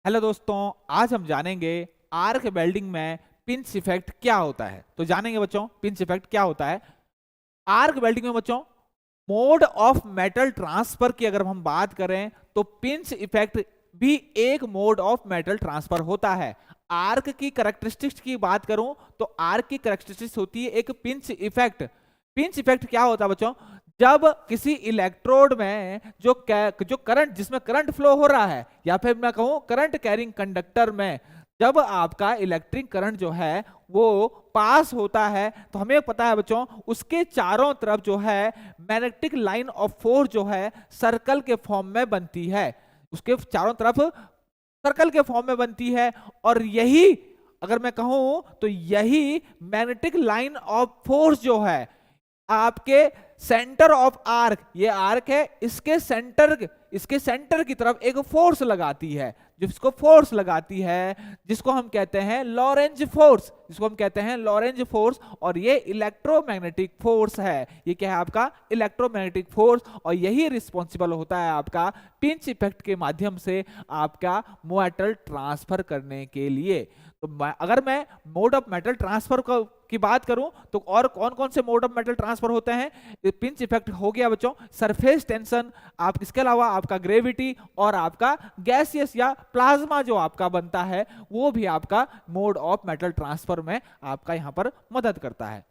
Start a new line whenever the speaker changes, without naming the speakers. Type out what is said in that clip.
Hello दोस्तों, आज हम जानेंगे आर्क वेल्डिंग में पिंच इफेक्ट क्या होता है। तो जानेंगे बच्चों पिंच इफेक्ट क्या होता है। आर्क वेल्डिंग में बच्चों मोड ऑफ मेटल ट्रांसफर की अगर हम बात करें तो पिंच इफेक्ट भी एक मोड ऑफ मेटल ट्रांसफर होता है। आर्क की करैक्टरिस्टिक्स की बात करूं तो आर्क की करैक्टरिस्टिक्स होती है एक पिंच इफेक्ट। पिंच इफेक्ट क्या होता है बच्चों, जब किसी इलेक्ट्रोड में जो करंट जिसमें करंट फ्लो हो रहा है या फिर मैं कहूं करंट कैरिंग कंडक्टर में जब आपका इलेक्ट्रिक करंट जो है वो पास होता है तो हमें पता है बच्चों उसके चारों तरफ जो है मैग्नेटिक लाइन ऑफ फोर्स जो है सर्कल के फॉर्म में बनती है। उसके चारों तरफ सर्कल के फॉर्म में बनती है और यही अगर मैं कहूं तो यही मैग्नेटिक लाइन ऑफ फोर्स जो है आपके सेंटर ऑफ आर्क, ये आर्क है, इसके सेंटर की तरफ एक फोर्स लगाती है। जिसको फोर्स लगाती है जिसको हम कहते हैं लॉरेंज फोर्स और ये इलेक्ट्रोमैग्नेटिक फोर्स है। ये क्या है आपका इलेक्ट्रोमैग्नेटिक फोर्स और यही रिस्पॉन्सिबल होता है आपका पिंच इफेक्ट के माध्यम से आपका मेटल ट्रांसफर करने के लिए। तो अगर मैं मोड ऑफ मेटल ट्रांसफर की बात करूं तो और कौन कौन से मोड ऑफ मेटल ट्रांसफर होते हैं। पिंच इफेक्ट हो गया बच्चों, सरफेस टेंशन, आप इसके अलावा आपका ग्रेविटी और आपका गैसियस या प्लाज्मा जो आपका बनता है वो भी आपका मोड ऑफ मेटल ट्रांसफर में आपका यहां पर मदद करता है।